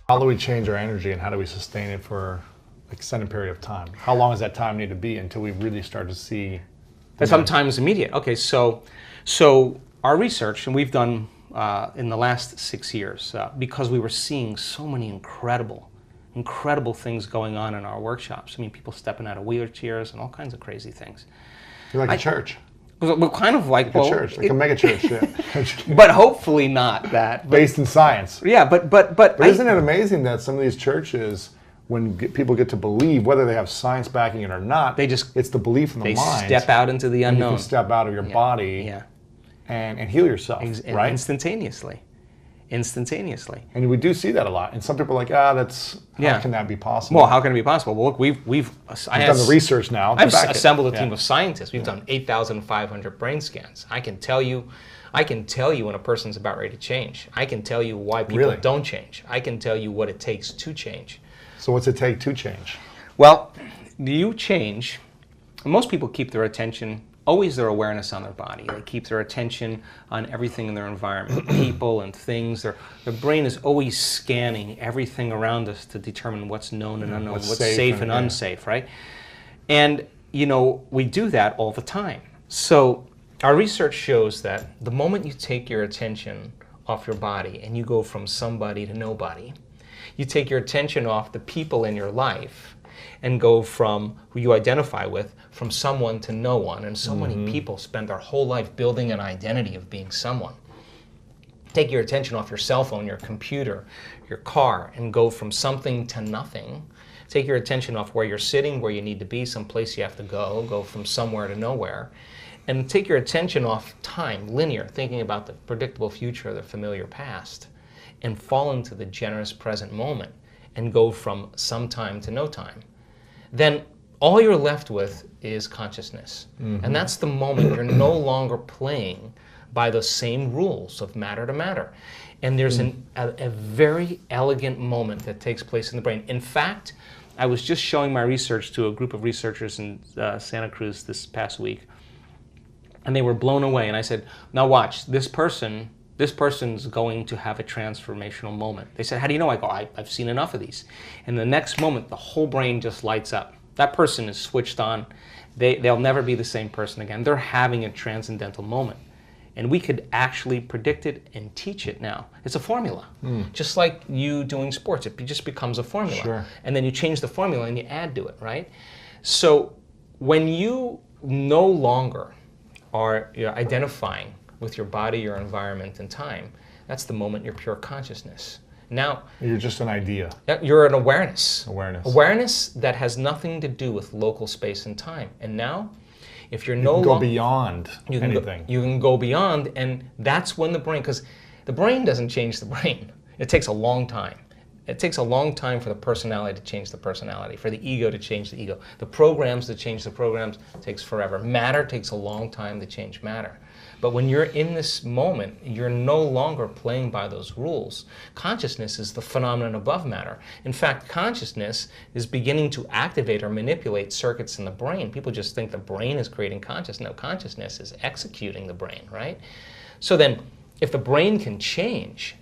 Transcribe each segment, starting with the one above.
How do we change our energy and how do we sustain it for an extended period of time? How long does that time need to be until we really start to see? Sometimes immediate. Okay, so our research, and we've done in the last 6 years, because we were seeing so many incredible things going on in our workshops. I mean, people stepping out of wheelchairs and all kinds of crazy things. You're like a church. We're kind of like a church, like a mega church, yeah. But hopefully not that. Based in science. Yeah, but isn't it amazing that some of these churches, when people get to believe, whether they have science backing it or not, it's the belief in the mind. They step out into the unknown. You can step out of your body and heal yourself, right? Instantaneously. And we do see that a lot. And some people are like, how can that be possible? Well, how can it be possible? Well, look, we've done the research now. I've assembled a team of scientists. We've done 8,500 brain scans. I can tell you when a person's about ready to change. I can tell you why people don't change. I can tell you what it takes to change. So what's it take to change? Well, you change. Most people keep their attention, always their awareness on their body. They keep their attention on everything in their environment, people and things. Their brain is always scanning everything around us to determine what's known and unknown, what's safe and unsafe, right? And, we do that all the time. So our research shows that the moment you take your attention off your body and you go from somebody to nobody, you take your attention off the people in your life and go from who you identify with, from someone to no one. And so many people spend their whole life building an identity of being someone. Take your attention off your cell phone, your computer, your car, and go from something to nothing. Take your attention off where you're sitting, where you need to be, someplace you have to go from somewhere to nowhere. And take your attention off time, linear, thinking about the predictable future, the familiar past, and fall into the generous present moment and go from some time to no time. Then all you're left with is consciousness. And that's the moment you're no longer playing by the same rules of matter to matter. And there's a very elegant moment that takes place in the brain. In fact, I was just showing my research to a group of researchers in Santa Cruz this past week, and they were blown away. And I said, now watch, this person's going to have a transformational moment. They said, how do you know? I go, I've seen enough of these. And the next moment, the whole brain just lights up. That person is switched on. They'll never be the same person again. They're having a transcendental moment. And we could actually predict it and teach it now. It's a formula. Just like you doing sports, it just becomes a formula. Sure. And then you change the formula and you add to it, right? So when you no longer are identifying with your body, your environment, and time, that's the moment you're pure consciousness. Now, you're just an idea. You're an awareness. Awareness that has nothing to do with local space and time. And now, if you're you no can longer... go beyond anything. You can go beyond, and that's when the brain... Because the brain doesn't change the brain. It takes a long time. It takes a long time for the personality to change the personality, for the ego to change the ego. The programs to change the programs takes forever. Matter takes a long time to change matter. But when you're in this moment, you're no longer playing by those rules. Consciousness is the phenomenon above matter. In fact, consciousness is beginning to activate or manipulate circuits in the brain. People just think the brain is creating consciousness. No, consciousness is executing the brain, right? So then, if the brain can change,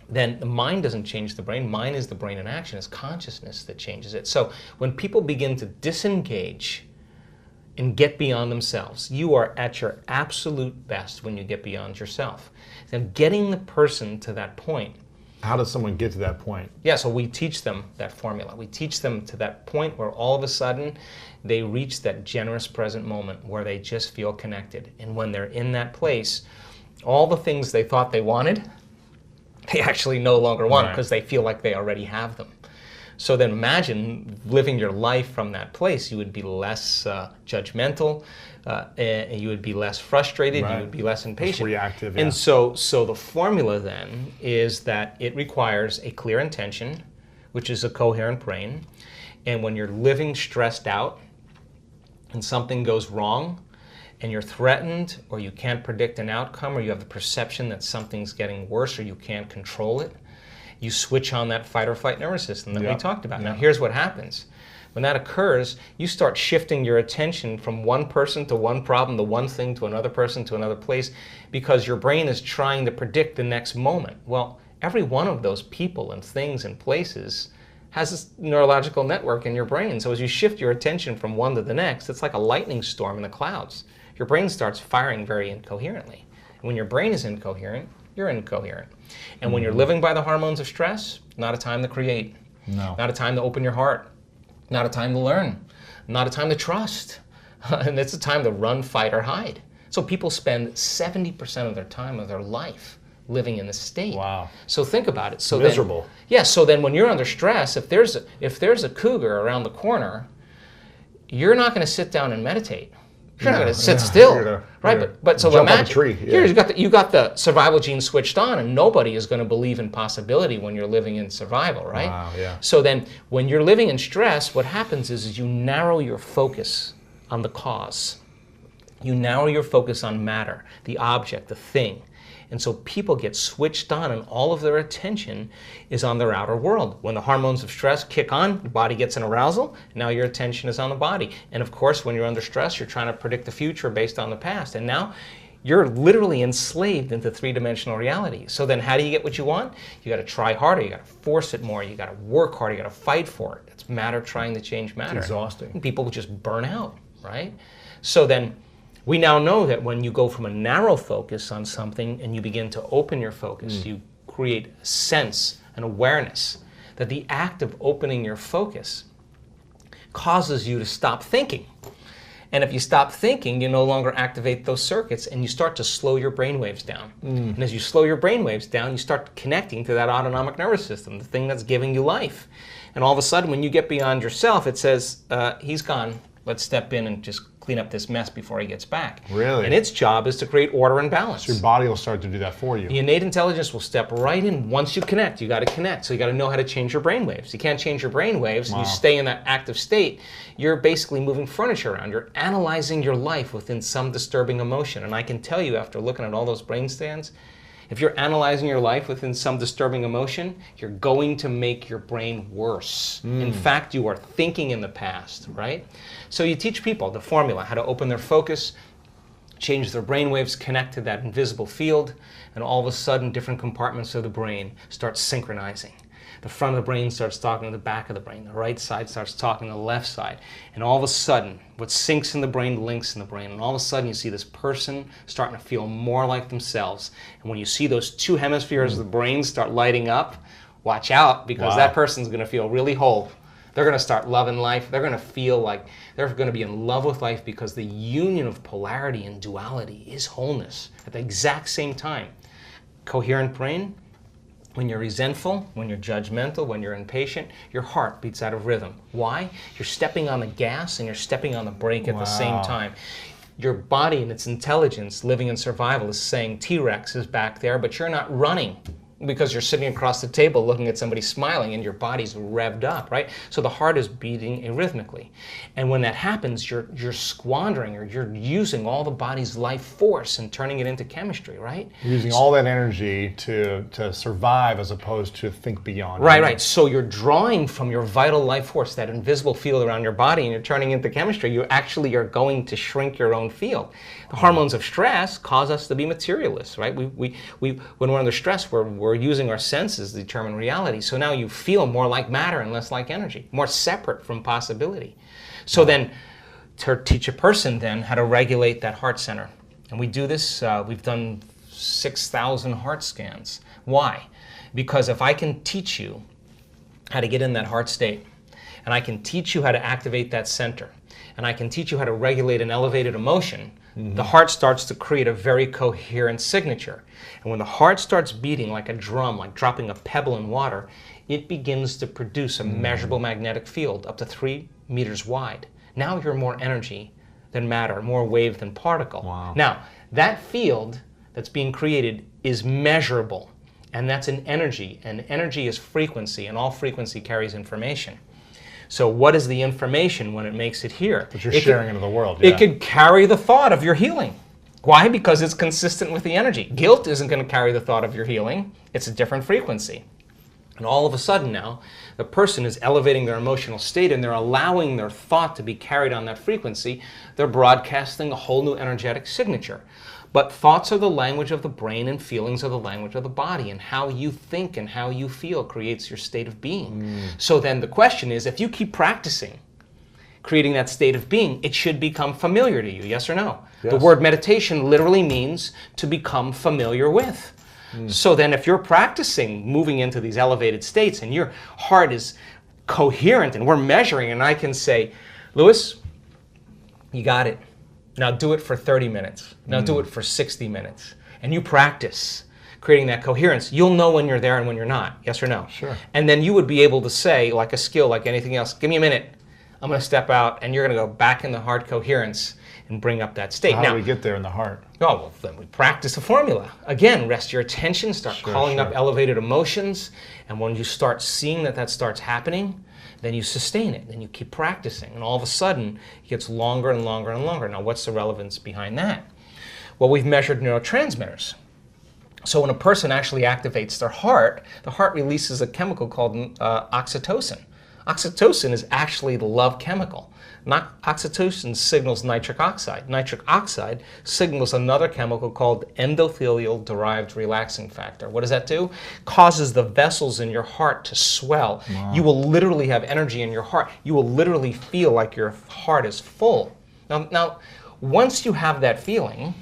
then the mind doesn't change the brain. Mind is the brain in action. It's consciousness that changes it. So when people begin to disengage and get beyond themselves, you are at your absolute best when you get beyond yourself. Now, getting the person to that point. How does someone get to that point? Yeah, so we teach them that formula. We teach them to that point where all of a sudden they reach that generous present moment where they just feel connected. And when they're in that place, all the things they thought they wanted, they actually no longer want because they feel like they already have them. So then imagine living your life from that place. You would be less judgmental, and you would be less frustrated, you would be less impatient. Less reactive, And so the formula then is that it requires a clear intention, which is a coherent brain. And when you're living stressed out and something goes wrong, and you're threatened, or you can't predict an outcome, or you have the perception that something's getting worse, or you can't control it, you switch on that fight or flight nervous system that we talked about. Now here's what happens. When that occurs, you start shifting your attention from one person to one problem, to one thing to another person to another place, because your brain is trying to predict the next moment. Well, every one of those people and things and places has this neurological network in your brain. So as you shift your attention from one to the next, it's like a lightning storm in the clouds. Your brain starts firing very incoherently. And when your brain is incoherent, you're incoherent. And when you're living by the hormones of stress, not a time to create. No. Not a time to open your heart. Not a time to learn. Not a time to trust. And it's a time to run, fight, or hide. So people spend 70% of their time of their life living in this state. Wow. So think about it. So miserable. Then, yeah, so then when you're under stress, if there's a cougar around the corner, you're not going to sit down and meditate. You're not going to sit still, right? But so jump imagine, off a tree. here you got the survival gene switched on, and nobody is going to believe in possibility when you're living in survival, right? Wow, yeah. So then, when you're living in stress, what happens is you narrow your focus on the cause. You narrow your focus on matter, the object, the thing. And so people get switched on, and all of their attention is on their outer world. When the hormones of stress kick on, the body gets an arousal, now your attention is on the body. And of course, when you're under stress, you're trying to predict the future based on the past. And now you're literally enslaved into three-dimensional reality. So then how do you get what you want? You got to try harder, you got to force it more, you got to work harder, you got to fight for it. It's matter trying to change matter. It's exhausting. And people just burn out, right? So then we now know that when you go from a narrow focus on something and you begin to open your focus, you create a sense, an awareness, that the act of opening your focus causes you to stop thinking. And if you stop thinking, you no longer activate those circuits, and you start to slow your brain waves down. And as you slow your brain waves down, you start connecting to that autonomic nervous system, the thing that's giving you life. And all of a sudden, when you get beyond yourself, it says, he's gone. Let's step in and just clean up this mess before he gets back. Really? And its job is to create order and balance. So your body will start to do that for you. The innate intelligence will step right in. Once you connect, you got to connect. So you got to know how to change your brain waves. You can't change your brain waves, and you stay in that active state. You're basically moving furniture around. You're analyzing your life within some disturbing emotion. And I can tell you, after looking at all those brain scans, if you're analyzing your life within some disturbing emotion, you're going to make your brain worse. In fact, you are thinking in the past, right? So you teach people the formula, how to open their focus, change their brain waves, connect to that invisible field, and all of a sudden different compartments of the brain start synchronizing. The front of the brain starts talking to the back of the brain. The right side starts talking to the left side. And all of a sudden, what syncs in the brain links in the brain. And all of a sudden, you see this person starting to feel more like themselves. And when you see those two hemispheres of the brain start lighting up, watch out, because that person's going to feel really whole. They're going to start loving life. They're going to feel like they're going to be in love with life, because the union of polarity and duality is wholeness at the exact same time. Coherent brain. When you're resentful, when you're judgmental, when you're impatient, your heart beats out of rhythm. Why? You're stepping on the gas and you're stepping on the brake at the same time. Your body and its intelligence, living in survival, is saying T-Rex is back there, but you're not running, because you're sitting across the table looking at somebody smiling and your body's revved up, right? So the heart is beating arrhythmically. And when that happens, you're squandering, or you're using all the body's life force and turning it into chemistry, right? You're using all that energy to survive as opposed to think beyond. Right. So you're drawing from your vital life force, that invisible field around your body, and you're turning into chemistry. You actually are going to shrink your own field. The hormones of stress cause us to be materialists, right? When we're under stress, we're using our senses to determine reality. So now you feel more like matter and less like energy, more separate from possibility. So then, to teach a person then how to regulate that heart center. And we do this, we've done 6,000 heart scans. Why? Because if I can teach you how to get in that heart state, and I can teach you how to activate that center, and I can teach you how to regulate an elevated emotion, the heart starts to create a very coherent signature. And when the heart starts beating like a drum, like dropping a pebble in water, it begins to produce a measurable magnetic field up to 3 meters wide. Now you're more energy than matter, more wave than particle. Wow. Now, that field that's being created is measurable, and that's an energy, and energy is frequency, and all frequency carries information. So what is the information when it makes it here? That you're sharing into the world. It could carry the thought of your healing. Why? Because it's consistent with the energy. Guilt isn't going to carry the thought of your healing. It's a different frequency. And all of a sudden now, the person is elevating their emotional state and they're allowing their thought to be carried on that frequency. They're broadcasting a whole new energetic signature. But thoughts are the language of the brain and feelings are the language of the body. And how you think and how you feel creates your state of being. So then the question is, if you keep practicing creating that state of being, it should become familiar to you, yes or no? Yes. The word meditation literally means to become familiar with. So then if you're practicing moving into these elevated states and your heart is coherent and we're measuring and I can say, Lewis, you got it. Now do it for 30 minutes. Now do it for 60 minutes. And you practice creating that coherence. You'll know when you're there and when you're not, yes or no? Sure. And then you would be able to say, like a skill, like anything else, give me a minute. I'm going to step out and you're going to go back in the heart coherence and bring up that state. How now, do we get there in the heart? Oh, well, then we practice the formula. Again, rest your attention, start calling up elevated emotions, and when you start seeing that that starts happening, then you sustain it, then you keep practicing, and all of a sudden, it gets longer and longer and longer. Now, what's the relevance behind that? Well, we've measured neurotransmitters. So when a person actually activates their heart, the heart releases a chemical called oxytocin. Oxytocin is actually the love chemical. Oxytocin signals nitric oxide. Nitric oxide signals another chemical called endothelial-derived relaxing factor. What does that do? Causes the vessels in your heart to swell. Wow. You will literally have energy in your heart. You will literally feel like your heart is full. Now, once you have that feeling,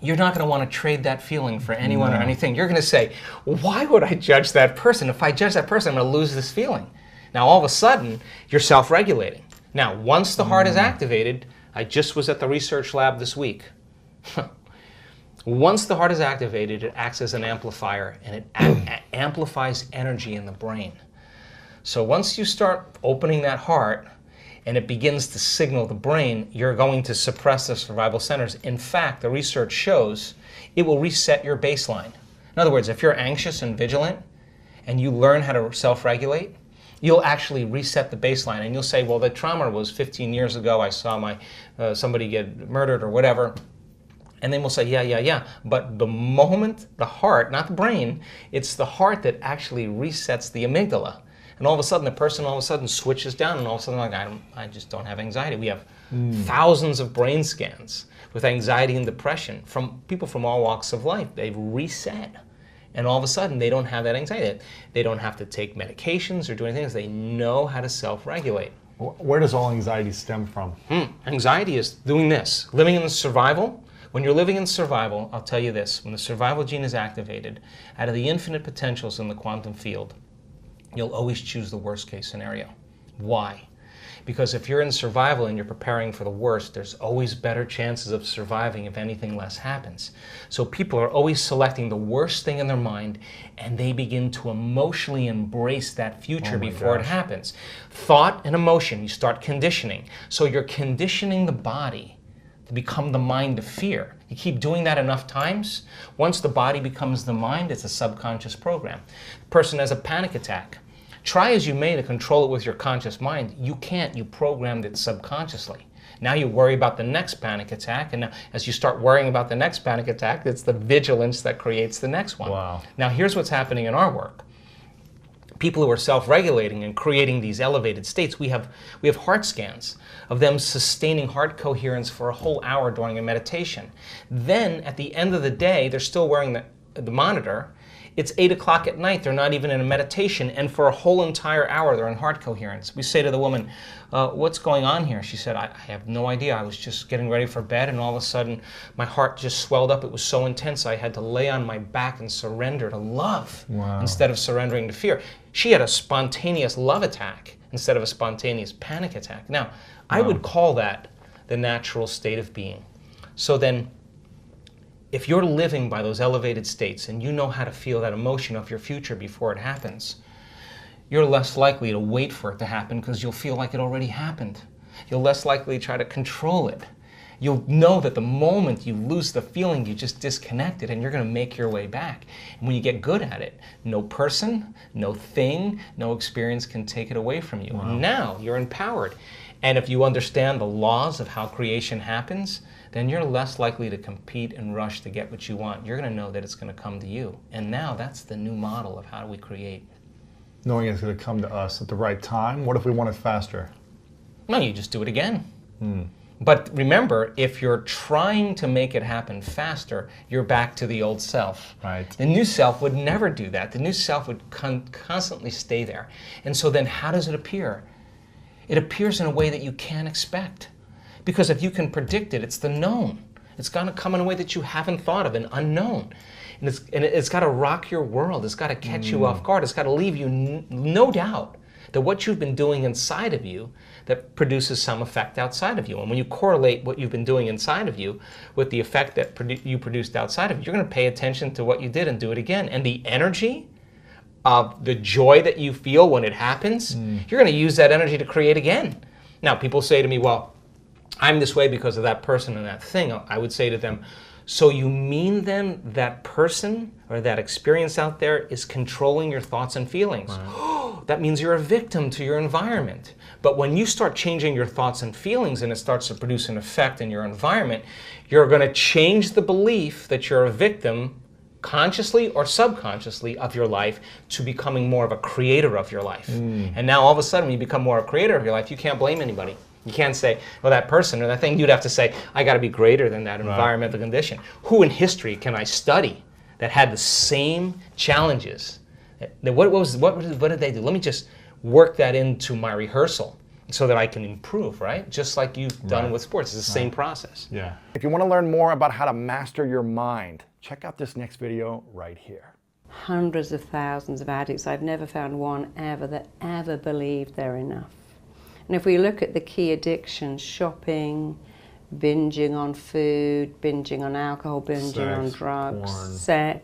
you're not going to want to trade that feeling for anyone or anything. You're going to say, why would I judge that person? If I judge that person, I'm going to lose this feeling. Now, all of a sudden, you're self-regulating. Now, once the heart is activated, I just was at the research lab this week. Once the heart is activated, it acts as an amplifier, and it amplifies energy in the brain. So once you start opening that heart, and it begins to signal the brain, you're going to suppress the survival centers. In fact, the research shows it will reset your baseline. In other words, if you're anxious and vigilant, and you learn how to self-regulate, you'll actually reset the baseline, and you'll say, well, the trauma was 15 years ago, I saw somebody get murdered or whatever, and then we'll say, yeah, but the moment the heart, not the brain, it's the heart that actually resets the amygdala. And all of a sudden, the person all of a sudden switches down, and all of a sudden, like, I just don't have anxiety. We have thousands of brain scans with anxiety and depression from people from all walks of life. They've reset. And all of a sudden, they don't have that anxiety. They don't have to take medications or do anything else. They know how to self-regulate. Where does all anxiety stem from? Anxiety is doing this. Living in survival. When you're living in survival, I'll tell you this. When the survival gene is activated, out of the infinite potentials in the quantum field, you'll always choose the worst case scenario. Why? Because if you're in survival and you're preparing for the worst, there's always better chances of surviving if anything less happens. So people are always selecting the worst thing in their mind, and they begin to emotionally embrace that future before it happens. Thought and emotion, you start conditioning. So you're conditioning the body to become the mind of fear. You keep doing that enough times, once the body becomes the mind, it's a subconscious program. The person has a panic attack. Try as you may to control it with your conscious mind. You can't. You programmed it subconsciously. Now you worry about the next panic attack, and now, as you start worrying about the next panic attack, it's the vigilance that creates the next one. Wow. Now here's what's happening in our work. People who are self-regulating and creating these elevated states, we have heart scans of them sustaining heart coherence for a whole hour during a meditation. Then at the end of the day, they're still wearing the monitor. It's 8 o'clock at night, they're not even in a meditation, and for a whole entire hour they're in heart coherence. We say to the woman, what's going on here? She said, I have no idea. I was just getting ready for bed, and all of a sudden my heart just swelled up. It was so intense I had to lay on my back and surrender to love instead of surrendering to fear. She had a spontaneous love attack instead of a spontaneous panic attack. Now, I would call that the natural state of being. So then, if you're living by those elevated states and you know how to feel that emotion of your future before it happens, you're less likely to wait for it to happen because you'll feel like it already happened. You're less likely to try to control it. You'll know that the moment you lose the feeling, you just disconnected, and you're going to make your way back. And when you get good at it, no person, no thing, no experience can take it away from you. Wow. And now you're empowered. And if you understand the laws of how creation happens, then you're less likely to compete and rush to get what you want. You're going to know that it's going to come to you. And now that's the new model of how do we create. Knowing it's going to come to us at the right time. What if we want it faster? No, you just do it again. But remember, if you're trying to make it happen faster, you're back to the old self. Right. The new self would never do that. The new self would constantly stay there. And so then how does it appear? It appears in a way that you can't expect. Because if you can predict it, it's the known. It's going to come in a way that you haven't thought of, an unknown. And it's got to rock your world. It's got to catch you off guard. It's got to leave you no doubt that what you've been doing inside of you that produces some effect outside of you. And when you correlate what you've been doing inside of you with the effect that you produced outside of you, you're going to pay attention to what you did and do it again. And the energy of the joy that you feel when it happens, you're going to use that energy to create again. Now, people say to me, well, I'm this way because of that person and that thing. I would say to them, so you mean then that person or that experience out there is controlling your thoughts and feelings? Right. That means you're a victim to your environment. But when you start changing your thoughts and feelings and it starts to produce an effect in your environment, you're going to change the belief that you're a victim consciously or subconsciously of your life to becoming more of a creator of your life. And now all of a sudden when you become more a creator of your life, you can't blame anybody. You can't say, well, that person or that thing. You'd have to say, I got to be greater than that environmental condition. Who in history can I study that had the same challenges? What did they do? Let me just work that into my rehearsal so that I can improve, right? Just like you've done with sports. It's the same process. Yeah. If you want to learn more about how to master your mind, check out this next video right here. Hundreds of thousands of addicts. I've never found one ever that ever believed they're enough. And if we look at the key addictions, shopping, binging on food, binging on alcohol, binging on drugs, sex,